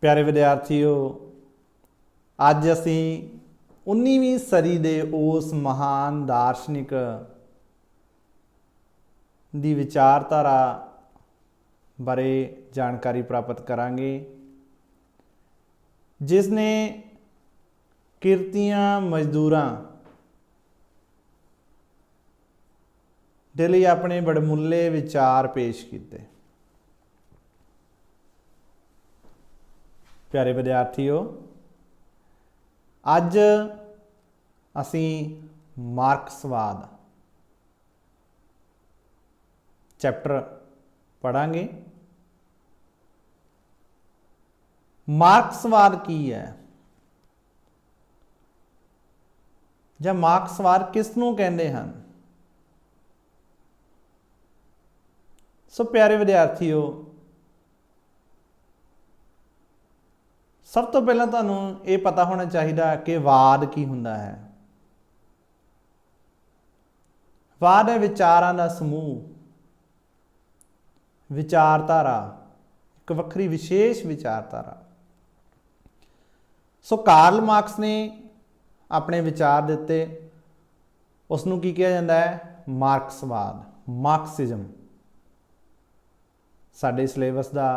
प्यारे विद्यार्थियों, अज असी 19वीं सदी के उस महान दार्शनिक की विचारधारा बारे जानकारी प्राप्त करांगे जिसने किरतियां मजदूरां दे लई अपने बड़मुल्ले विचार पेश किए। प्यारे विद्यार्थियों, अज असी मार्क्सवाद चैप्टर पढ़ांगे। मार्क्सवाद की है ਜਾਂ ਮਾਰਕਸਵਾਦ किस ਨੂੰ ਕਹਿੰਦੇ ਹਨ। सो प्यारे विद्यार्थियों, सब तो पहला तुहानूं ये पता होना चाहिए कि वाद की हुंदा है। वाद है विचारां दा समूह, विचारधारा, एक वक्री विशेष विचारधारा। सो कार्ल मार्क्स ने अपने विचार दिते, उसनूं की कहा जाता है? मार्क्सवाद, मार्क्सिज्म। साडे सिलेबस का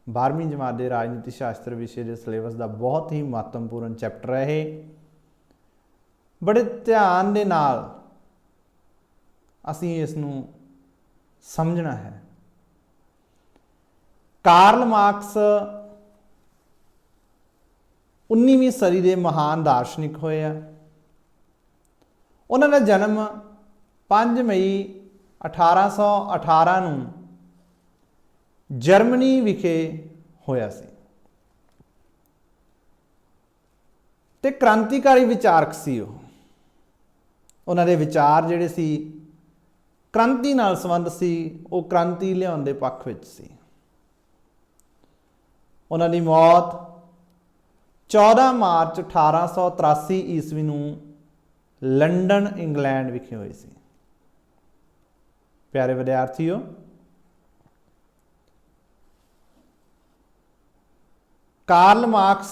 12वीं जमात के राजनीति शास्त्र विषय के सिलेबस का बहुत ही महत्वपूर्ण चैप्टर है। बड़े ध्यान दे नाल असीं इसनूं समझना है। कार्ल मार्क्स 19वीं सदी के महान दार्शनिक होए आ। उन्हां दा जन्म 5 मई 1818 नूं जर्मनी विखे होया सी ते क्रांतिकारी विचारक सी। उन्हां दे विचार जिहड़े सी क्रांति नाल संबंध सी, वो क्रांति लियाउण दे पक्ष विच सी। उन्हां दी मौत 14 मार्च 1883 ईस्वी नूं लंडन इंग्लैंड विखे हुई सी। प्यारे विद्यार्थियों, कार्ल मार्क्स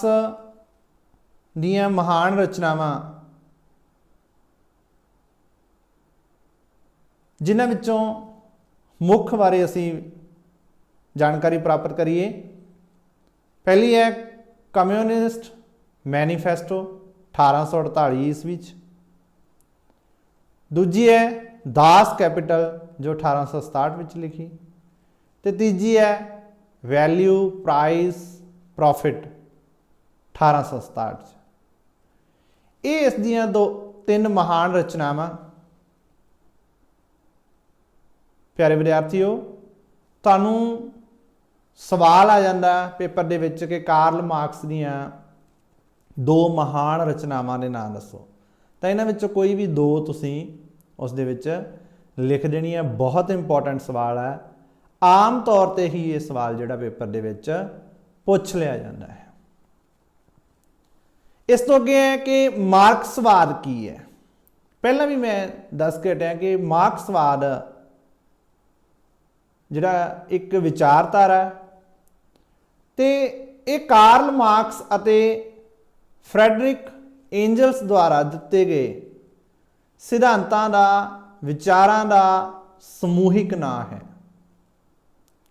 दीयां महान रचनावां जिन्हां विचों मुख बारे असीं जानकारी प्राप्त करिए। पहली है कम्यूनिस्ट मैनीफेस्टो 1848 ईस्वी। दूजी है दास कैपिटल जो 1867 में लिखी। तो तीजी है वैल्यू प्राइस प्रॉफिट 1867। ये इस दियां 3 महान रचनावां। प्यारे विद्यार्थियों, तुहानूं सवाल आ जाता पेपर दे विच कि कार्ल मार्क्स दियां 2 महान रचनावां दे नाम दसो। तो इन्हां विचों कोई भी 2 तुसीं उस दे विच लिख देनी है। बहुत इंपॉर्टेंट सवाल है। आम तौर पर ही ये सवाल जिहड़ा पेपर दे विच पूछ लिया जाता है। इस तो अगे है कि मार्क्सवाद की है। पहला भी मैं दस के हटिया कि मार्क्सवाद जिहड़ा एक विचारधारा ते एक कार्ल मार्क्स अते फ्रैडरिक एंजल्स द्वारा दिते गए सिद्धांतां दा, विचारां दा समूहिक नाम है।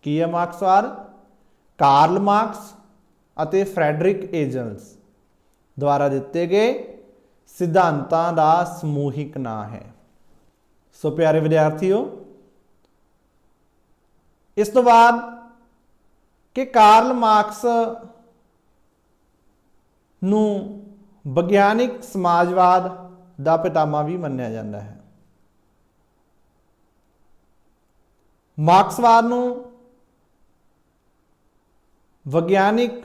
की है मार्क्सवाद? कार्ल मार्क्स अते फ्रैडरिक एंजल्स द्वारा दिते गए सिद्धांतां दा समूहिक नाम है। सो प्यारे विद्यार्थियों, इस तो बाद कि कार्ल मार्क्स नूं विग्यानिक समाजवाद दा पितामह भी मन्निया जाता है। मार्क्सवाद नूं विग्यानिक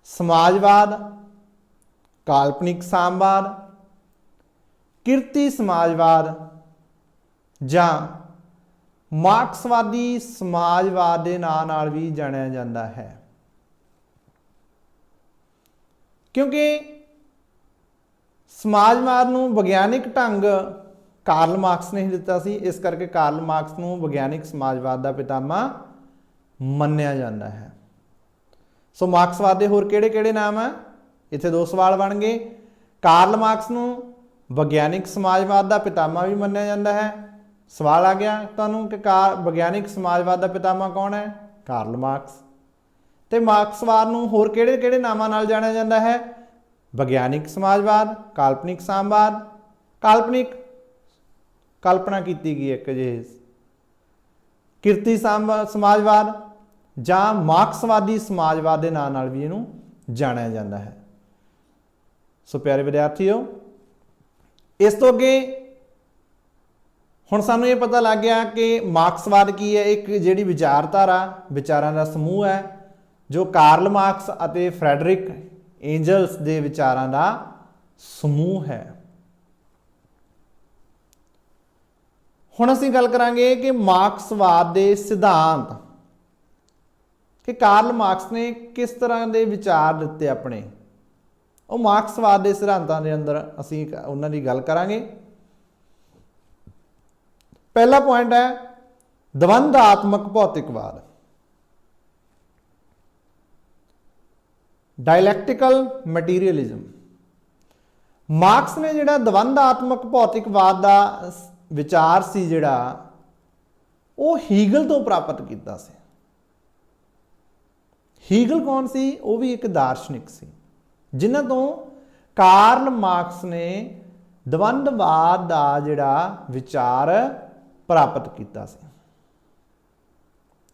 समाजवाद, काल्पनिक सामवाद, किरती समाजवाद जां मार्क्सवादी समाजवाद के नाम नाल भी जानिया जाता है। क्योंकि समाजवाद नूं विग्यानिक ढंग कार्ल मार्क्स ने ही दिता सी, इस करके कार्ल मार्क्स नूं विग्यानिक समाजवाद का पितामह मन्निया जाता है। सो मार्क्सवाद के होर किहड़े नाम है, इत्थे दो सवाल बन गए। कार्ल मार्क्स नूं विग्यानिक समाजवाद का पितामह भी मन्निया जाता है। सवाल आ गया तुहानूं कि विग्यानिक समाजवाद का पितामह कौन है, कार्ल मार्क्स। तो मार्क्सवाद नूं होर किहड़े नामां नाल जाणिया जाता है, विग्यानिक समाजवाद, काल्पनिक सामवाद, काल्पनिक कल्पना की गई एक जिही किरती समाजवाद जां मार्क्सवादी समाजवाद के नाम नाल भी इहनूं जाणिया जाता है। सो प्यारे विद्यार्थियों, इस तो अगे हुण सानूं ये पता लग गया कि मार्क्सवाद की है, एक जिहड़ी विचारधारा विचारां दा समूह है जो कार्ल मार्क्स अते फ्रैडरिक एंजल्स दे विचारां दा समूह है। हुण असीं गल करांगे कि मार्क्सवाद के सिद्धांत कि कार्ल मार्क्स ने किस तरह के विचार दिते अपने, वो मार्क्सवाद के सिद्धांतों के अंदर असीं उन्हां दी गल करांगे। पहला पॉइंट है द्वंद्वात्मक भौतिकवाद, डायलैक्टिकल मटीरियलिज्म। मार्क्स ने जिहड़ा द्वंद्वात्मक भौतिकवाद का विचार सी जिहड़ा वो हीगल तो प्राप्त किया सी। हीगल कौन सी, वो भी एक दार्शनिक सी जिन्हां तो कार्ल मार्क्स ने द्वंद्ववाद का जिहड़ा विचार प्राप्त किया सी।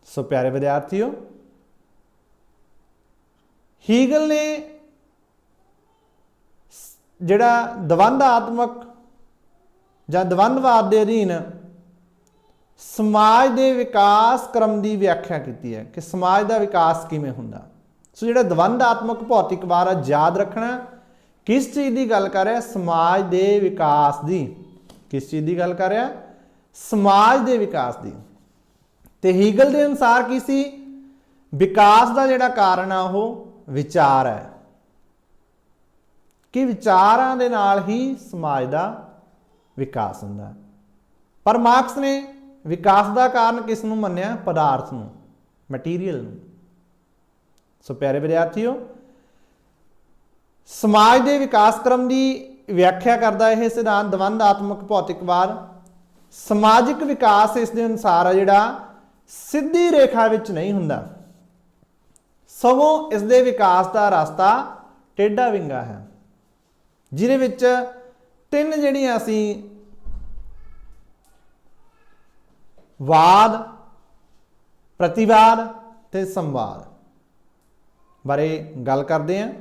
सो प्यारे विद्यार्थियों, हीगल ने जिहड़ा द्वंद्वात्मक जां द्वंद्ववाद के अधीन समाज के विकास क्रम की व्याख्या की है कि समाज का विकास किवें हुंदा। सो जिहड़ा द्वंद्वात्मक भौतिकवाद है, याद रखना किस चीज़ की गल कर रहा है, समाज के विकास की। किस चीज़ की गल कर रहा है, समाज के विकास की। तो हीगल के अनुसार की सी, विकास का जिहड़ा कारण है वो विचार है कि विचारां दे नाल ही समाज का विकास हुंदा। पर मार्क्स ने विकास का कारण किस नूं मन्निया, पदार्थ नूं, मटीरियल नूं। सो प्यारे विद्यार्थियों, समाज के विकास क्रम की व्याख्या करता यह सिद्धांत द्वंद्वात्मक भौतिकवाद। समाजिक विकास इसके अनुसार है जिहड़ा सीधी रेखा विच नहीं हुंदा, सगों इसके विकास का रास्ता टेढ़ा विंगा है, जिहदे विच तीन जिहड़ियां असीं वाद, प्रतिवाद ते संवाद बारे गल करते हैं।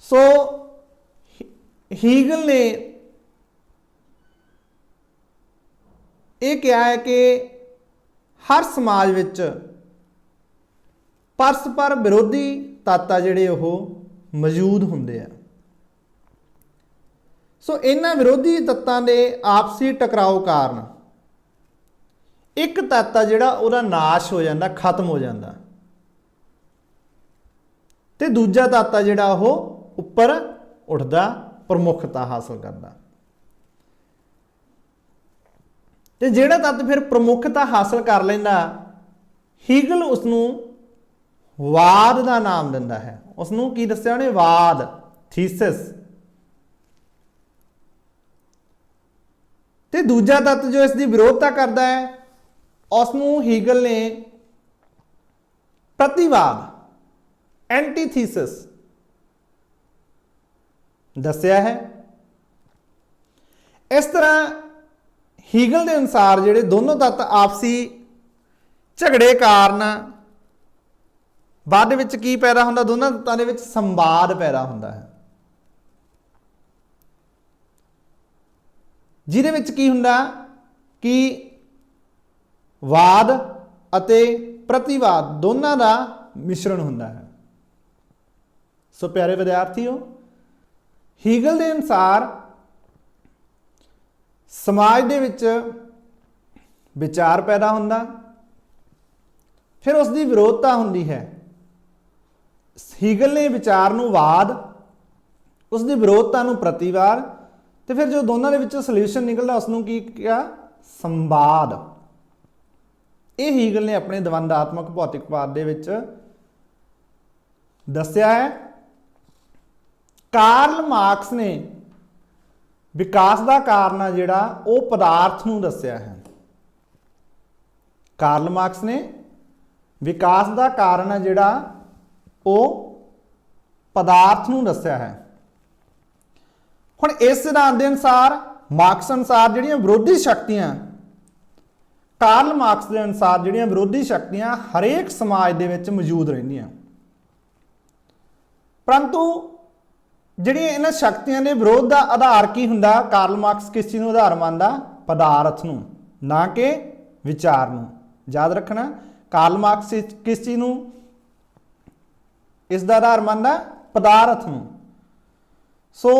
सो हीगल ने यह कहा है कि हर समाज विच परस्पर विरोधी तत्व जिहड़े वो मौजूद हुंदे आ। सो इन्हां विरोधी तत्तां दे आपसी टकराव कारण एक तत्व जिहड़ा उहदा नाश हो जाता, खत्म हो जाता, ते दूजा तत्व जिहड़ा वो उपर उठदा, प्रमुखता हासिल करता। ते जिहड़ा तत्व फिर प्रमुखता हासिल कर लैंदा, हीगल उसनूं वाद का नाम दिंदा है। उसनूं की दस्सिया उहने, वाद, थीसिस। ते दूजा तत्व जो इसकी विरोधता करता है उसनूं हीगल ने प्रतिवाद, एंटीथीसिस दस्सिया है। इस तरह हीगल के अनुसार जिहड़े दोनों तत्व आपसी झगड़े कारण बाद विच की पैदा हुंदा, दोनों तत्वां दे विच संवाद पैदा हुंदा है, जिहदे विच की हुंदा कि वाद अते प्रतिवाद दोनों का मिश्रण हुंदा है। सो प्यारे विद्यार्थियों, हीगल के अनुसार समाज दे विच विचार पैदा हुंदा, फिर उसकी विरोधता हुंदी है। हीगल ने विचार नूं वाद, उसकी विरोधता नूं प्रतिवाद, तो फिर जो दोनों के विचों सल्यूशन निकलता उसनूं की किया, संवाद। ये हीगल ने अपने द्वंद्वात्मक भौतिकवाद दे विच दस्या है। कार्ल मार्क्स ने विकास का कारण आ जिहड़ा वो पदार्थ नूं दस्या है। कार्ल मार्क्स ने विकास का कारण आ जिहड़ा वो पदार्थ नूं दस्या है। हुण इस सिद्धांत के अनुसार, मार्क्स अनुसार जिहड़ियां विरोधी शक्तियां, कार्ल मार्क्स के अनुसार जिहड़ियां विरोधी शक्तियां हरेक समाज दे विच मौजूद रहिंदियां, परंतु जिहड़ियां इन्हां शक्तियां दे विरोध का आधार की हुंदा, कार्ल मार्क्स किस चीज़ नूं आधार मानदा? पदार्थ नूं, ना कि विचार नूं। याद रखना, कार्ल मार्क्स किस चीज़ नूं इसका आधार मानदा? पदार्थ नूं। सो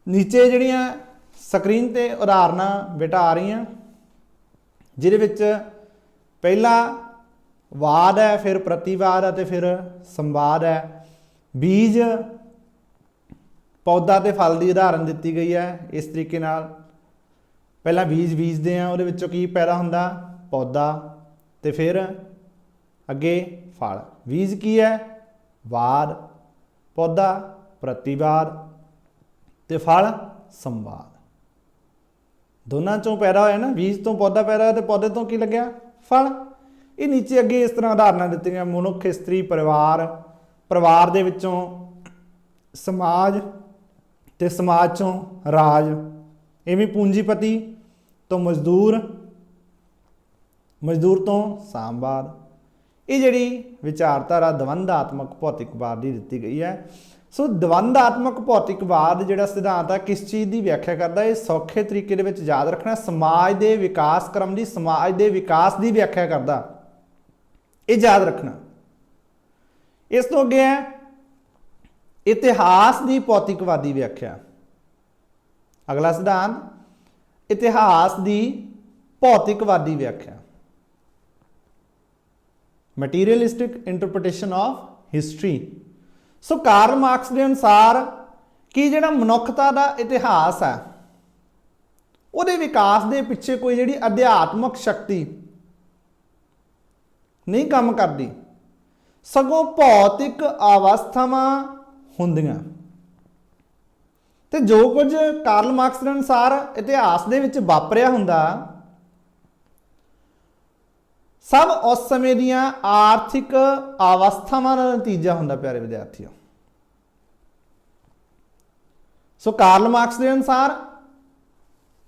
नीचे जिहड़ियां स्क्रीन ते उदाहरणां बेटा आ रही हैं, जिहदे विच पहला वाद है, फिर प्रतिवाद है, तो फिर संवाद है। बीज, पौधा ते फल की उदाहरण दी गई है इस तरीके नाल। पहला बीज बीजते हैं, उहदे विचों की पैदा हुंदा? पौधा, तो फिर अगे फल। बीज की है? वाद। पौधा प्रतिवाद, तो फल संवाद। दोनों चों पैदा होया ना, बीज तो पौधा पैदा होया, तो पौधे तो की लग्या? फल। ये नीचे अगे इस तरह उदाहरण दी गई, मनुख, स्त्री, परिवार, परिवार दे विचों समाज, ते समाज चों राज। इवें पूंजीपति तो मजदूर, मजदूर तो सामवाद। ये जिहड़ी विचारधारा द्वंदात्मक भौतिकवाद की दी गई है। सो द्वंदात्मक भौतिकवाद जिहड़ा सिद्धांत है किस चीज़ की व्याख्या करता है? सौखे तरीके दे विच याद रखना, समाज के विकास क्रम की, समाज के विकास की व्याख्या करता, ये याद रखना। इस तो अगे है इतिहास की भौतिकवादी व्याख्या। अगला सिद्धांत इतिहास की भौतिकवादी व्याख्या, materialistic interpretation of history. So Karl Marx के अनुसार कि जिहड़ा मनुखता का इतिहास है, उहदे विकास के पिछे कोई जिहड़ी अध्यात्मक शक्ति नहीं काम करती, सगों भौतिक अवस्थावां हुंदियां। ते जो कुछ कार्ल मार्क्स के अनुसार इतिहास दे विच वापरिया हुंदा, सब उस समय दियां आर्थिक अवस्थावां दा नतीजा हुंदा। प्यारे विद्यार्थियों, सो कार्ल मार्क्स के अनुसार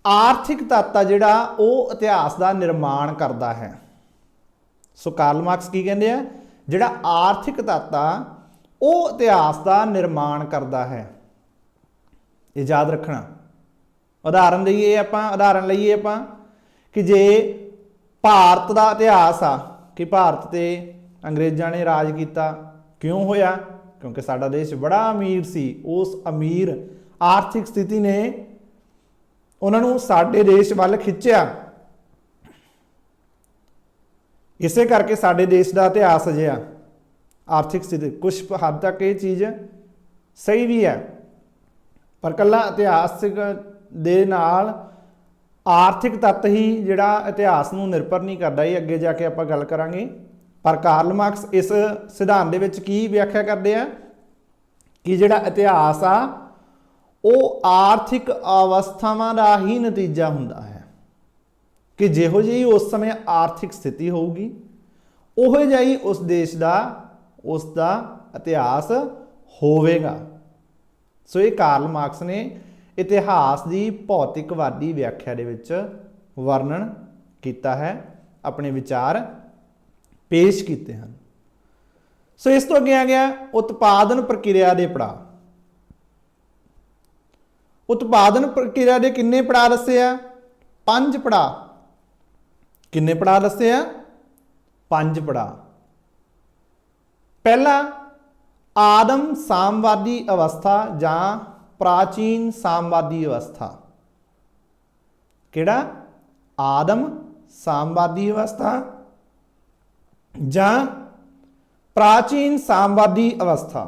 आर्थिक तत्व जिहड़ा वो इतिहास का निर्माण करता है। सो कार्ल मार्क्स की कहते हैं, जिहड़ा आर्थिक तत्व वो इतिहास का निर्माण करता है। ये याद रखना। उदाहरण लईए आपां कि जे भारत का इतिहास आ कि भारत ते अंग्रेज़ों ने राज किया, क्यों होया? क्योंकि साडा देश बड़ा अमीर सी। उस अमीर आर्थिक स्थिति ने उन्होंने साडे देश वाल खिंचिया। इसे करके साडे देश का इतिहास अजिहा आर्थिक स्थिति कुछ हद तक ये चीज़ सही भी है, पर कल्ला इतिहासिक दे नाल आर्थिक तत्व ही जिहड़ा इतिहास नूं निर्भर नहीं करता। ये अगे जाके आपां गल करांगे। पर कार्ल मार्क्स इस सिद्धांत दे विच की व्याख्या करते हैं कि जिहड़ा इतिहास आ वो आर्थिक अवस्थावां दा ही नतीजा हुंदा है, कि जिहो जी उस समय आर्थिक स्थिति होगी, उहो जिहा ही उस देश का उसका इतिहास होवेगा। सो ये कार्ल मार्क्स ने इतिहास की भौतिकवादी व्याख्या दे विच वर्णन किया है, अपने विचार पेश किए हैं। सो इस तो अगे आ गया उत्पादन प्रक्रिया के पड़ाव। उत्पादन प्रक्रिया के किन्ने पड़ाव दस्से आ? 5 पड़ाव। किन्ने पड़ाव दस्से आ? 5 पड़ाव। पहला आदम सामवादी अवस्था जां प्राचीन सामवादी अवस्था। किहड़ा? आदम सामवादी अवस्था जां प्राचीन सामवादी अवस्था।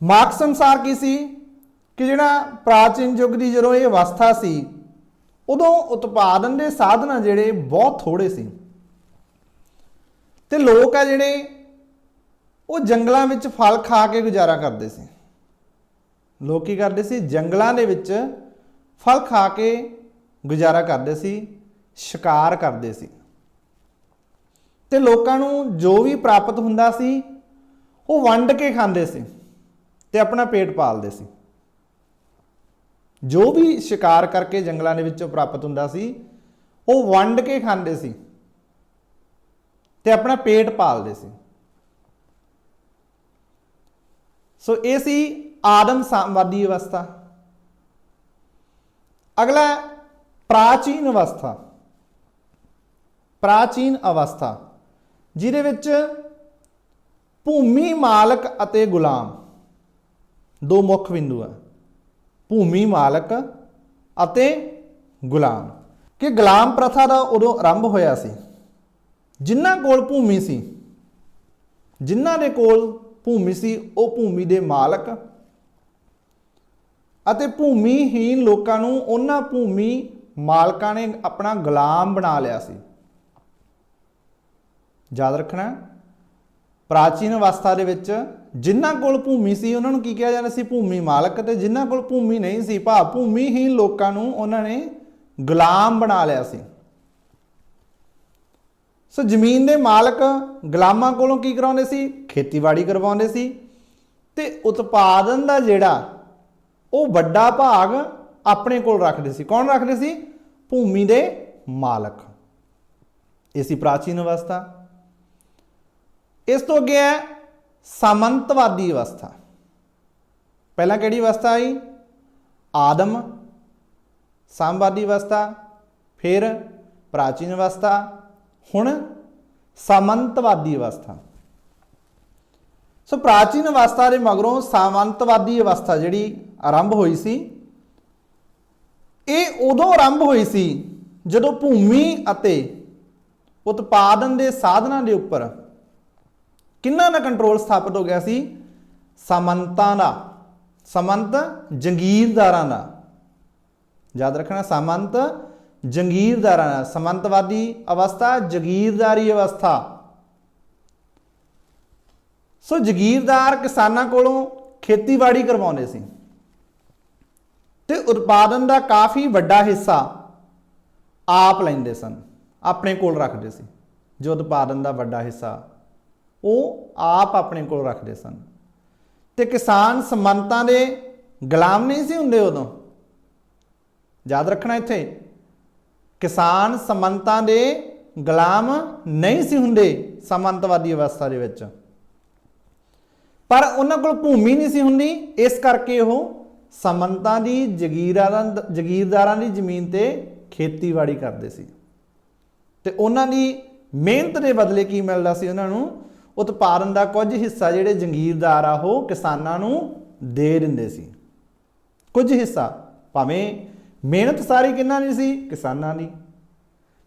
मार्क्स अनुसार की सी कि जिहड़ा प्राचीन युग की जदों ये अवस्था सी, उदों उत्पादन के साधन जिहड़े बहुत थोड़े सी। ਤੇ ਲੋਕ ਆ ਜਿਹੜੇ ਉਹ ਜੰਗਲਾਂ ਵਿੱਚ ਫਲ ਖਾ ਕੇ ਗੁਜ਼ਾਰਾ ਕਰਦੇ ਸੀ। ਲੋਕ ਕੀ ਕਰਦੇ ਸੀ? ਜੰਗਲਾਂ ਦੇ ਵਿੱਚ ਫਲ ਖਾ ਕੇ ਗੁਜ਼ਾਰਾ ਕਰਦੇ ਸੀ, ਸ਼ਿਕਾਰ ਕਰਦੇ ਸੀ। ਤੇ ਲੋਕਾਂ ਨੂੰ ਜੋ ਵੀ ਪ੍ਰਾਪਤ ਹੁੰਦਾ ਸੀ ਉਹ ਵੰਡ ਕੇ ਖਾਂਦੇ ਸੀ ਤੇ ਆਪਣਾ ਪੇਟ ਪਾਲਦੇ ਸੀ। ਜੋ ਵੀ ਸ਼ਿਕਾਰ ਕਰਕੇ ਜੰਗਲਾਂ ਦੇ ਵਿੱਚੋਂ ਪ੍ਰਾਪਤ ਹੁੰਦਾ ਸੀ ਉਹ ਵੰਡ ਕੇ ਖਾਂਦੇ ਸੀ ਤੇ ਆਪਣਾ ਪੇਟ ਪਾਲਦੇ ਸੀ। ਸੋ ਇਹ ਸੀ ਆਦਮ ਸਾਮਵਾਦੀ ਅਵਸਥਾ। ਅਗਲਾ ਪ੍ਰਾਚੀਨ ਅਵਸਥਾ। ਪ੍ਰਾਚੀਨ ਅਵਸਥਾ ਜਿਹਦੇ ਵਿੱਚ ਭੂਮੀ ਮਾਲਕ ਅਤੇ ਗੁਲਾਮ ਦੋ ਮੁੱਖ ਬਿੰਦੂ ਆ। ਭੂਮੀ ਮਾਲਕ ਅਤੇ ਗੁਲਾਮ। ਕਿ ਗੁਲਾਮ ਪ੍ਰਥਾ ਦਾ ਉਦੋਂ ਆਰੰਭ ਹੋਇਆ ਸੀ। ਜਿਨ੍ਹਾਂ ਕੋਲ ਭੂਮੀ ਸੀ, ਜਿਨ੍ਹਾਂ ਦੇ ਕੋਲ ਭੂਮੀ ਸੀ, ਉਹ ਭੂਮੀ ਦੇ ਮਾਲਕ ਅਤੇ ਭੂਮੀਹੀਨ ਲੋਕਾਂ ਨੂੰ ਉਹਨਾਂ ਭੂਮੀ ਮਾਲਕਾਂ ਨੇ ਆਪਣਾ ਗੁਲਾਮ ਬਣਾ ਲਿਆ ਸੀ। ਯਾਦ ਰੱਖਣਾ, ਪ੍ਰਾਚੀਨ ਅਵਸਥਾ ਦੇ ਵਿੱਚ ਜਿਨ੍ਹਾਂ ਕੋਲ ਭੂਮੀ ਸੀ ਉਹਨਾਂ ਨੂੰ ਕੀ ਕਿਹਾ ਜਾਂਦਾ ਸੀ? ਭੂਮੀ ਮਾਲਕ। ਤੇ ਜਿਨ੍ਹਾਂ ਕੋਲ ਭੂਮੀ ਨਹੀਂ ਸੀ, ਭਾਵ ਭੂਮੀਹੀਨ ਲੋਕਾਂ ਨੂੰ ਉਹਨਾਂ ਨੇ ਗੁਲਾਮ ਬਣਾ ਲਿਆ ਸੀ। ਸੋ ਜ਼ਮੀਨ ਦੇ ਮਾਲਕ ਗੁਲਾਮਾਂ ਕੋਲੋਂ ਕੀ ਕਰਾਉਂਦੇ ਸੀ? ਖੇਤੀਬਾੜੀ ਕਰਵਾਉਂਦੇ ਸੀ ਤੇ ਉਤਪਾਦਨ ਦਾ ਜਿਹੜਾ ਉਹ ਵੱਡਾ ਭਾਗ ਆਪਣੇ ਕੋਲ ਰੱਖਦੇ ਸੀ। ਕੌਣ ਰੱਖਦੇ ਸੀ? ਭੂਮੀ ਦੇ ਮਾਲਕ। ਇਹ ਸੀ ਪ੍ਰਾਚੀਨ ਅਵਸਥਾ। ਇਸ ਤੋਂ ਅੱਗੇ ਹੈ ਸਾਮੰਤਵਾਦੀ ਅਵਸਥਾ। ਪਹਿਲਾਂ ਕਿਹੜੀ ਅਵਸਥਾ ਆਈ? ਆਦਮ ਸਾਮਵਾਦੀ ਅਵਸਥਾ, ਫਿਰ ਪ੍ਰਾਚੀਨ ਅਵਸਥਾ, ਹੁਣ ਸਾਮੰਤਵਾਦੀ ਅਵਸਥਾ। ਸੋ ਪ੍ਰਾਚੀਨ ਅਵਸਥਾ ਦੇ ਮਗਰੋਂ ਸਾਮੰਤਵਾਦੀ ਅਵਸਥਾ ਜਿਹੜੀ ਆਰੰਭ ਹੋਈ ਸੀ, ਇਹ ਉਦੋਂ ਆਰੰਭ ਹੋਈ ਸੀ ਜਦੋਂ ਭੂਮੀ ਅਤੇ ਉਤਪਾਦਨ ਦੇ ਸਾਧਨਾਂ ਦੇ ਉੱਪਰ ਕਿਹਨਾਂ ਦਾ ਕੰਟਰੋਲ ਸਥਾਪਿਤ ਹੋ ਗਿਆ ਸੀ? ਸਾਮੰਤਾਂ ਦਾ। ਸਾਮੰਤ ਜੰਗੀਰਦਾਰਾਂ ਦਾ। ਯਾਦ ਰੱਖਣਾ, ਸਾਮੰਤ ਜੰਗੀਰਦਾਰਾਂ ਦਾ। ਸਾਮੰਤਵਾਦੀ ਅਵਸਥਾ ਜਗੀਰਦਾਰੀ ਅਵਸਥਾ। ਸੋ ਜਗੀਰਦਾਰ ਕਿਸਾਨਾਂ ਕੋਲੋਂ ਖੇਤੀਬਾੜੀ ਕਰਵਾਉਂਦੇ ਸੀ ਤੇ ਉਤਪਾਦਨ ਦਾ ਕਾਫੀ ਵੱਡਾ ਹਿੱਸਾ ਆਪ ਲੈਂਦੇ ਸਨ, ਆਪਣੇ ਕੋਲ ਰੱਖਦੇ ਸੀ। ਜੋ ਉਤਪਾਦਨ ਦਾ ਵੱਡਾ ਹਿੱਸਾ ਉਹ ਆਪ ਆਪਣੇ ਕੋਲ ਰੱਖਦੇ ਸਨ। ਤੇ ਕਿਸਾਨ ਸਾਮੰਤਾਂ ਦੇ ਗੁਲਾਮ ਨਹੀਂ ਸੀ ਹੁੰਦੇ ਉਦੋਂ। ਯਾਦ ਰੱਖਣਾ, ਇੱਥੇ ਕਿਸਾਨ ਸਾਮੰਤਾਂ ਦੇ ਗੁਲਾਮ ਨਹੀਂ ਸੀ ਹੁੰਦੇ ਸਾਮੰਤਵਾਦੀ ਅਵਸਥਾ ਦੇ ਵਿੱਚ, ਪਰ ਉਹਨਾਂ ਕੋਲ ਭੂਮੀ ਨਹੀਂ ਸੀ ਹੁੰਦੀ। ਇਸ ਕਰਕੇ ਉਹ ਸਾਮੰਤਾਂ ਦੀ ਜਗੀਰਦਾਰਾਂ ਦੀ ਜ਼ਮੀਨ ਤੇ ਖੇਤੀਬਾੜੀ ਕਰਦੇ ਸੀ ਤੇ ਉਹਨਾਂ ਦੀ ਮਿਹਨਤ ਦੇ ਬਦਲੇ ਕੀ ਮਿਲਦਾ ਸੀ? ਉਹਨਾਂ ਨੂੰ ਉਤਪਾਦਨ ਦਾ ਕੁਝ ਹਿੱਸਾ ਜਿਹੜੇ ਜਗੀਰਦਾਰ ਆ ਉਹ ਕਿਸਾਨਾਂ ਨੂੰ ਦੇ ਦਿੰਦੇ ਸੀ। ਕੁਝ ਹਿੱਸਾ, ਭਾਵੇਂ ਮਿਹਨਤ ਸਾਰੀ ਕਿਹਨਾਂ ਦੀ ਸੀ? ਕਿਸਾਨਾਂ ਦੀ,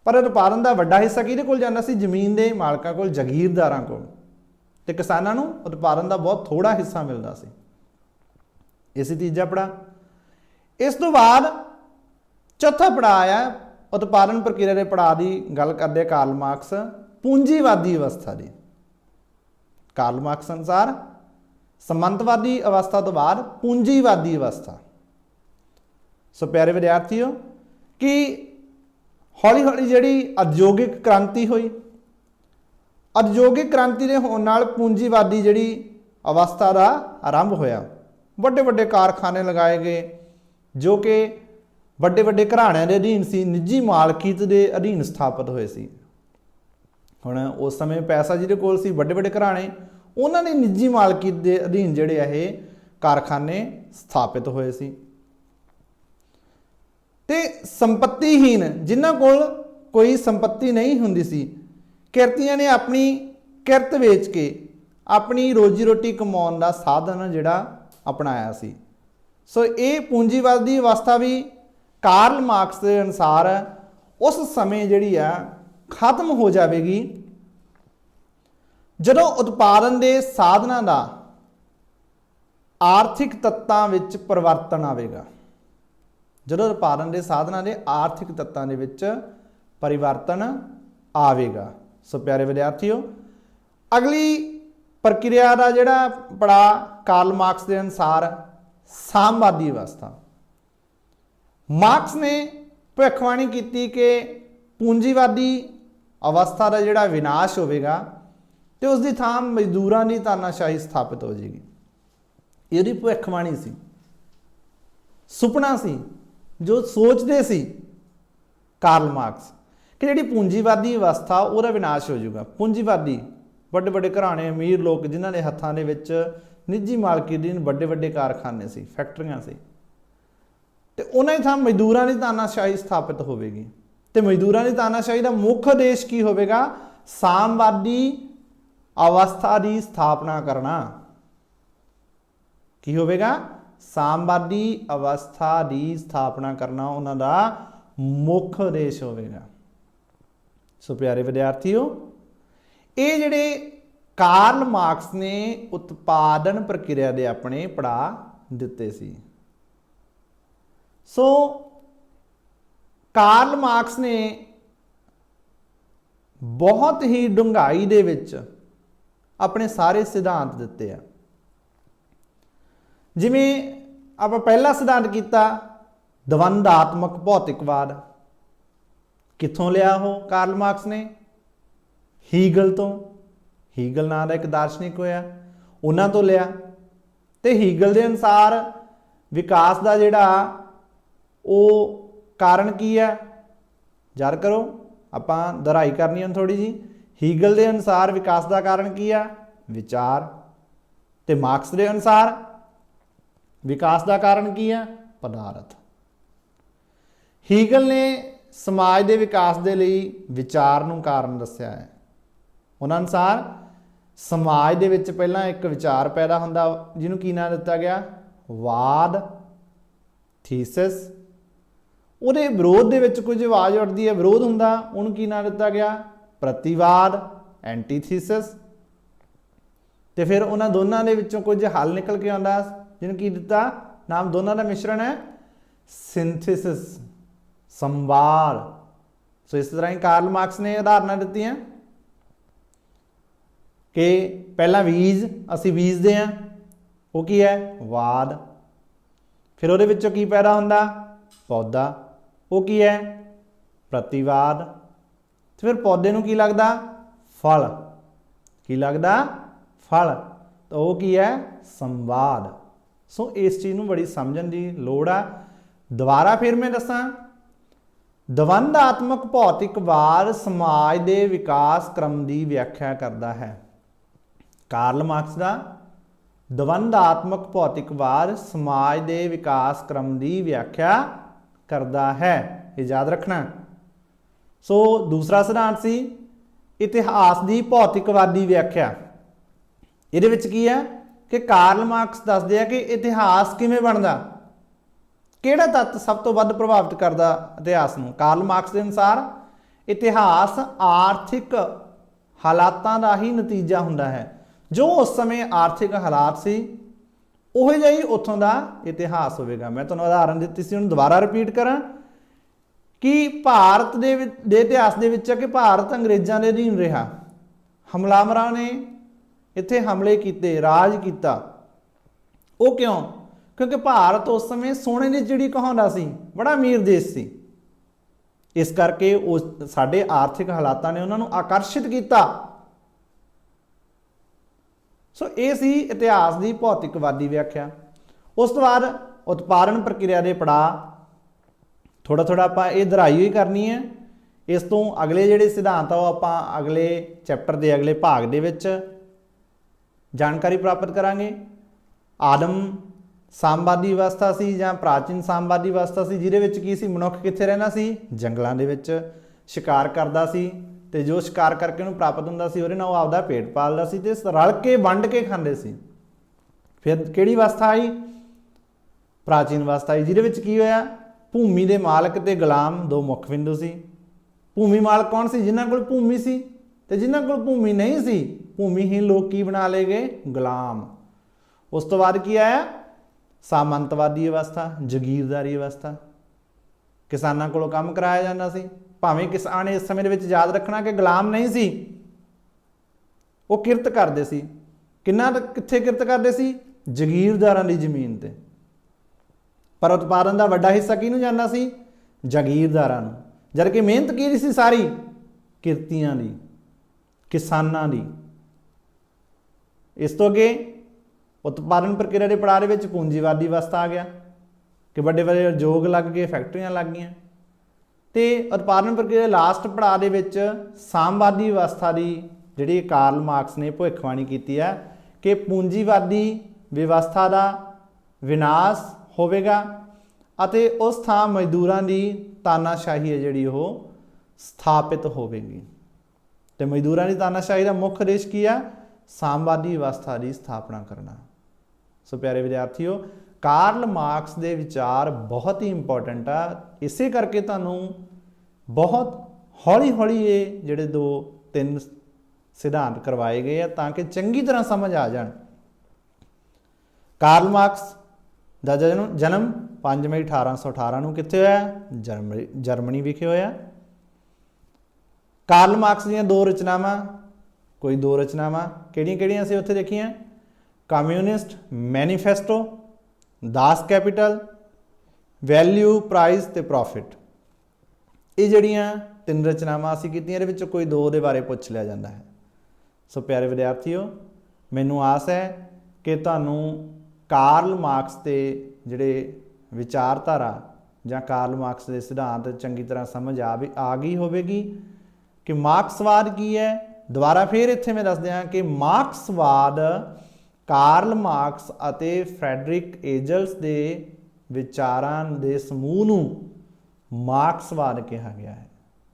ਪਰ ਉਤਪਾਦਨ ਦਾ ਵੱਡਾ ਹਿੱਸਾ ਕਿਹਦੇ ਕੋਲ ਜਾਂਦਾ ਸੀ? ਜ਼ਮੀਨ ਦੇ ਮਾਲਕਾਂ ਕੋਲ, ਜਗੀਰਦਾਰਾਂ ਕੋਲ। ਤੇ ਕਿਸਾਨਾਂ ਨੂੰ ਉਤਪਾਦਨ ਦਾ ਬਹੁਤ ਥੋੜਾ ਹਿੱਸਾ ਮਿਲਦਾ ਸੀ। ਇਹ ਸੀ ਤੀਜਾ ਪੜਾਅ। ਇਸ ਤੋਂ ਬਾਅਦ ਚੌਥਾ ਪੜਾਅ ਆ ਉਤਪਾਦਨ ਪ੍ਰਕਿਰਿਆ ਦੇ ਪੜਾਅ ਦੀ ਗੱਲ ਕਰਦੇ ਕਾਰਲ ਮਾਰਕਸ, ਪੂੰਜੀਵਾਦੀ ਅਵਸਥਾ ਦੀ। ਕਾਰਲ ਮਾਰਕਸ ਅਨੁਸਾਰ ਸਾਮੰਤਵਾਦੀ ਅਵਸਥਾ ਤੋਂ ਬਾਅਦ ਪੂੰਜੀਵਾਦੀ ਅਵਸਥਾ। ਸੋ ਪਿਆਰੇ ਵਿਦਿਆਰਥੀਓ, ਕਿ ਹੌਲੀ ਹੌਲੀ ਜਿਹੜੀ ਉਦਯੋਗਿਕ ਕ੍ਰਾਂਤੀ ਹੋਈ, ਉਦਯੋਗਿਕ ਕ੍ਰਾਂਤੀ ਦੇ ਹੋਣ ਨਾਲ ਪੂੰਜੀਵਾਦੀ ਜਿਹੜੀ ਅਵਸਥਾ ਦਾ ਆਰੰਭ ਹੋਇਆ। ਵੱਡੇ ਵੱਡੇ ਕਾਰਖਾਨੇ ਲਗਾਏ ਗਏ ਜੋ ਕਿ ਵੱਡੇ ਵੱਡੇ ਘਰਾਣਿਆਂ ਦੇ ਅਧੀਨ ਸੀ, ਨਿੱਜੀ ਮਾਲਕੀਅਤ ਦੇ ਅਧੀਨ ਸਥਾਪਿਤ ਹੋਏ ਸੀ। ਹੁਣ ਉਸ ਸਮੇਂ ਪੈਸਾ ਜਿਹਦੇ ਕੋਲ ਸੀ, ਵੱਡੇ ਵੱਡੇ ਘਰਾਣੇ, ਉਹਨਾਂ ਦੀ ਨਿੱਜੀ ਮਾਲਕੀਅਤ ਦੇ ਅਧੀਨ ਜਿਹੜੇ ਇਹ ਕਾਰਖਾਨੇ ਸਥਾਪਿਤ ਹੋਏ ਸੀ। ਤੇ ਸੰਪਤੀਹੀਨ, ਜਿਨ੍ਹਾਂ ਕੋਲ ਕੋਈ ਸੰਪਤੀ ਨਹੀਂ ਹੁੰਦੀ ਸੀ, ਕਿਰਤੀਆਂ ਨੇ ਆਪਣੀ ਕਿਰਤ ਵੇਚ ਕੇ ਆਪਣੀ ਰੋਜੀ ਰੋਟੀ ਕਮਾਉਣ ਦਾ ਸਾਧਨ ਜਿਹੜਾ ਅਪਣਾਇਆ ਸੀ। ਸੋ ਇਹ ਪੂੰਜੀਵਾਦੀ ਅਵਸਥਾ ਵੀ ਕਾਰਲ ਮਾਰਕਸ ਦੇ ਅਨੁਸਾਰ ਉਸ ਸਮੇਂ ਜਿਹੜੀ ਆ ਖਤਮ ਹੋ ਜਾਵੇਗੀ ਜਦੋਂ ਉਤਪਾਦਨ ਦੇ ਸਾਧਨਾਂ ਦਾ ਆਰਥਿਕ ਤੱਤਾਂ ਵਿੱਚ ਪਰਿਵਰਤਨ ਆਵੇਗਾ। ਜਦੋਂ ਉਤਪਾਦਨ ਦੇ ਸਾਧਨਾਂ ਦੇ ਆਰਥਿਕ ਤੱਤਾਂ ਦੇ ਵਿੱਚ ਪਰਿਵਰਤਨ ਆਵੇਗਾ। ਸੋ ਪਿਆਰੇ ਵਿਦਿਆਰਥੀਓ, अगली प्रक्रिया का जिहड़ा पड़ाव कार्ल मार्क्स के अनुसार सामवादी अवस्था। मार्क्स ने भविष्यवाणी की कि पूंजीवादी अवस्था का जिहड़ा विनाश होगा तो उसकी थां मजदूरों की तानाशाही स्थापित हो जाएगी। ये भविष्यवाणी सी, सुपना सी, जो सोचते सी कार्ल मार्क्स कि जिहड़ी पूंजीवादी अवस्था उसका विनाश हो जाएगा। पूंजीवादी बड़े बड़े घराने, अमीर लोग जिन्हां दे हत्थां दे विच निजी मालकीन बड़े बड़े कारखाने सी, फैक्ट्रियां सी, ते उन्हां दी थां मजदूरां की तानाशाही स्थापित होवेगी। ते मजदूरां की तानाशाही का मुख्य उद्देश की होवेगा? सामवादी अवस्था की स्थापना करना। की होवेगा? सामवादी अवस्था की स्थापना करना उन्हां दा मुख्य उद्देश होवेगा। सो प्यारे विद्यार्थियों, ये जिहड़े कार्ल मार्क्स ने उत्पादन प्रक्रिया के अपने पड़ाव दिते सी। सो कार्ल मार्क्स ने बहुत ही डूंघाई दे विच अपने सारे सिद्धांत दिते हैं। जिवें आपां पहला सिद्धांत किया द्वंदात्मक भौतिकवाद, कित्थों लिया हो कार्ल मार्क्स ने? हीगल तो। हीगल नाम का एक दार्शनिक होया, उन्हां तो लिया। तो हीगल के अनुसार विकास का जिहड़ा वो कारण की है, याद करो, आपां दोहराई करनी है थोड़ी जी। हीगल के अनुसार विकास का कारण की है? विचार। तो मार्क्स के अनुसार विकास का कारण की है? पदार्थ। हीगल ने समाज के विकास के लिए विचार नूं कारण दस्या है। उन्हां अनुसार समाज दे विच पहलां एक विचार पैदा हुंदा जिहनूं की नाम दिता गया? वाद, थीसिस। उहदे विरोध दे विच कुछ आवाज़ उठदी है, विरोध हुंदा, उहनूं की नाम दिता गया? प्रतिवाद, एंटीथीसिस। ते फिर उन्हां दोनों दे विचों कुछ हल निकल के आउंदा जिहनूं की दिता नाम? दोनों का मिश्रण है सिंथेसिस, संवाद। सो इस तरह ही कार्ल मार्क्स ने उदाहरण दी हैं कि पहला बीज असी बीजते हैं, वो की है? वाद। फिर वो की पैदा होंदा? पौधा, वो की है? प्रतिवाद। तो फिर पौधे नूं की लगदा? फल। की लगदा? फल। तो वो की है? संवाद। सो इस चीज़ नूं बड़ी समझण की लोड़ आ। दोबारा फिर मैं दसां, द्वंदात्मक भौतिकवाद समाज के विकास क्रम की व्याख्या करता है। कार्ल मार्क्स का द्वंदात्मक भौतिकवाद समाज के विकास क्रम की व्याख्या करता है, ये याद रखना। सो दूसरा सिद्धांत सी इतिहास की भौतिकवादी व्याख्या। ये विच की है कि कार्ल मार्क्स दसदे हैं कि इतिहास किवें बनदा, किहड़ा तत्त सब तो वध प्रभावित करता इतिहास नूं? कार्ल मार्क्स के अनुसार इतिहास आर्थिक हालातां दा ही नतीजा हुंदा है। जो उस समय आर्थिक हालात सी उहो जिहा ही उत्थों दा इतिहास होवेगा। मैं तुहानूं उदाहरण दित्ती सी, हुण दुबारा रिपीट करां कि भारत दे इतिहास दे विच कि भारत अंग्रेज़ां दे अधीन रहा, हमलावरां ने इत्थे हमले कीते, राज किया। वो क्यों? क्योंकि भारत उस समय सोने की चिड़ी कहाउंदा सी, बड़ा अमीर देश सी। इस करके उस साडे आर्थिक हालातां ने उन्हां नूं आकर्षित किया। सो ये सी इतिहास की भौतिकवादी व्याख्या। उस तो बाद उत्पादन प्रक्रिया के पड़ाव थोड़ा थोड़ा आपां ये दोहराई ही करनी है। इस तो अगले जिहड़े सिद्धांत आ आपां अगले चैप्टर के अगले भाग दे विच जानकारी प्राप्त करांगे। आदम सामवादी अवस्था सी जां प्राचीन सामवादी अवस्था सी, जिहदे विच की सी? मनुख कित्थे रहिंदा सी? जंगलां दे विच शिकार करदा सी, ते जो शिकार करके उन्हें प्राप्त हुंदा सी उहदे नाल ओह आपदा पेट पालदा सी ते रल के वंड के खांदे सी। फिर किहड़ी अवस्था आई? प्राचीन अवस्था आई, जिहदे विच की होया? भूमि के मालक ते गुलाम दो मुख बिंदु सी। भूमि मालक कौन सी? जिन्हां कोल भूमि सी, ते जिन्हां कोल भूमि नहीं सी, भूमिहीन लोग की बना ले गए? गुलाम। उस तो बाद की आया? सामंतवादी अवस्था, जगीरदारी अवस्था। किसानां कोलों काम कराया जांदा सी, भावें किसान इस समय दे विच याद रखना कि गुलाम नहीं सी, ਉਹ ਕਿਰਤ ਕਰਦੇ ਸੀ। ਕਿੱਥੇ ਕਿਰਤ ਕਰਦੇ ਸੀ? ਜਾਗੀਰਦਾਰਾਂ ਦੀ ਜ਼ਮੀਨ ਤੇ। ਪਰ ਉਤਪਾਦਨ ਦਾ ਵੱਡਾ ਹਿੱਸਾ ਕਿਹਨੂੰ ਜਾਂਦਾ ਸੀ? ਜਾਗੀਰਦਾਰਾਂ ਨੂੰ। ਜਦ ਕਿ ਮਿਹਨਤ ਕੀ ਸੀ? ਸਾਰੀ ਕਿਰਤੀਆਂ ਦੀ, ਕਿਸਾਨਾਂ ਦੀ। ਇਸ ਤੋਂ ਅੱਗੇ ਉਤਪਾਦਨ ਪ੍ਰਕਿਰਿਆ ਦੇ ਪੜਾਅ ਦੇ ਵਿੱਚ ਪੂੰਜੀਵਾਦੀ ਅਵਸਥਾ ਆ ਗਿਆ ਕਿ ਵੱਡੇ ਵੱਡੇ ਉਦਯੋਗ ਲੱਗ ਗਏ, ਫੈਕਟਰੀਆਂ ਲੱਗ ਗਈਆਂ। ਤੇ ਉਤਪਾਦਨ ਪ੍ਰਕਿਰਿਆ ਦੇ ਲਾਸਟ ਪੜਾਅ ਦੇ ਵਿੱਚ ਸਾਮਵਾਦੀ ਅਵਸਥਾ ਦੀ ਜਿਹੜੀ ਕਾਰਲ ਮਾਰਕਸ ਨੇ ਭਵਿੱਖਬਾਣੀ ਕੀਤੀ ਹੈ ਕਿ ਪੂੰਜੀਵਾਦੀ ਵਿਵਸਥਾ ਦਾ ਵਿਨਾਸ਼ ਹੋਵੇਗਾ ਅਤੇ ਉਸ ਥਾਂ ਮਜ਼ਦੂਰਾਂ ਦੀ ਤਾਨਾਸ਼ਾਹੀ ਹੈ ਜਿਹੜੀ ਉਹ ਸਥਾਪਿਤ ਹੋਵੇਗੀ। ਤੇ ਮਜ਼ਦੂਰਾਂ ਦੀ ਤਾਨਾਸ਼ਾਹੀ ਦਾ ਮੁੱਖ ਉਦੇਸ਼ ਕੀ ਆ? ਸਾਮਵਾਦੀ ਵਿਵਸਥਾ ਦੀ ਸਥਾਪਨਾ ਕਰਨਾ। ਸੋ ਪਿਆਰੇ ਵਿਦਿਆਰਥੀਓ, ਕਾਰਲ ਮਾਰਕਸ ਦੇ ਵਿਚਾਰ ਬਹੁਤ ਹੀ ਇੰਪੋਰਟੈਂਟ ਆ। ਇਸੇ ਕਰਕੇ ਤੁਹਾਨੂੰ ਬਹੁਤ ਹੌਲੀ ਹੌਲੀ ਇਹ ਜਿਹੜੇ 2-3 ਸਿਧਾਂਤ ਕਰਵਾਏ ਗਏ ਆ ਤਾਂ ਕਿ ਚੰਗੀ ਤਰ੍ਹਾਂ ਸਮਝ ਆ ਜਾਣ। ਕਾਰਲ ਮਾਰਕਸ ਦਾ ਜਨਮ 5 ਮਈ 1818 ਨੂੰ ਕਿੱਥੇ ਹੋਇਆ? ਜਰਮਨੀ ਵਿਖੇ ਹੋਇਆ। ਕਾਰਲ ਮਾਰਕਸ ਦੀਆਂ 2 ਰਚਨਾਵਾਂ, ਕੋਈ 2 ਰਚਨਾਵਾਂ ਕਿਹੜੀਆਂ ਸੀ ਉੱਥੇ ਦੇਖੀਆਂ? ਕਮਿਊਨਿਸਟ ਮੈਨੀਫੈਸਟੋ, ਦਾਸ ਕੈਪੀਟਲ, ਵੈਲਿਊ, ਪ੍ਰਾਈਸ ਤੇ ਪ੍ਰੋਫਿਟ। ਇਹ ਜਿਹੜੀਆਂ 3 ਰਚਨਾਵਾਂ ਅਸੀਂ ਕੀਤੀਆਂ, ਇਹਦੇ ਵਿੱਚੋਂ ਕੋਈ 2 ਦੇ ਬਾਰੇ ਪੁੱਛ ਲਿਆ ਜਾਂਦਾ ਹੈ। ਸੋ ਪਿਆਰੇ ਵਿਦਿਆਰਥੀਓ, ਮੈਨੂੰ ਆਸ ਹੈ ਕਿ ਤੁਹਾਨੂੰ ਕਾਰਲ ਮਾਰਕਸ ਦੇ ਜਿਹੜੇ ਵਿਚਾਰਧਾਰਾ ਜਾਂ ਕਾਰਲ ਮਾਰਕਸ ਦੇ ਸਿਧਾਂਤ ਚੰਗੀ ਤਰ੍ਹਾਂ ਸਮਝ ਆ ਗਈ ਹੋਵੇਗੀ ਕਿ ਮਾਰਕਸਵਾਦ ਕੀ ਹੈ। ਦੁਬਾਰਾ ਫਿਰ ਇੱਥੇ ਮੈਂ ਦੱਸ ਦਿਆਂ ਕਿ ਮਾਰਕਸਵਾਦ ਕਾਰਲ ਮਾਰਕਸ ਅਤੇ ਫਰੈਡਰਿਕ ਏਂਜਲਸ ਦੇ ਵਿਚਾਰਾਂ ਦੇ ਸਮੂਹ ਨੂੰ ਮਾਰਕਸਵਾਦ ਕਿਹਾ ਗਿਆ ਹੈ।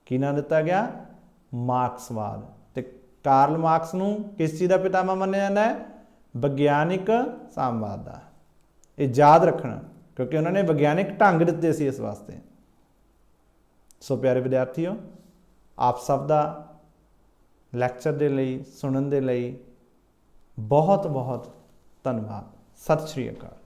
ਕੀ ਨਾਂ ਦਿੱਤਾ ਗਿਆ? ਮਾਰਕਸਵਾਦ। ਤੇ ਕਾਰਲ ਮਾਰਕਸ ਨੂੰ ਕਿਸ ਚੀਜ਼ ਦਾ ਪਿਤਾਮਾ ਮੰਨਿਆ ਜਾਂਦਾ ਹੈ? ਵਿਗਿਆਨਿਕ ਸਾਮਵਾਦ ਦਾ। ਇਹ ਯਾਦ ਰੱਖਣਾ ਕਿਉਂਕਿ ਉਹਨਾਂ ਨੇ ਵਿਗਿਆਨਿਕ ਢੰਗ ਦਿੱਤੇ ਸੀ ਇਸ ਵਾਸਤੇ। ਸੋ ਪਿਆਰੇ ਵਿਦਿਆਰਥੀਓ, ਆਪ ਸਭ ਦਾ ਲੈਕਚਰ ਦੇ ਲਈ, ਸੁਣਨ ਦੇ ਲਈ ਬਹੁਤ ਬਹੁਤ ਧੰਨਵਾਦ। ਸਤਿ ਸ਼੍ਰੀ ਅਕਾਲ।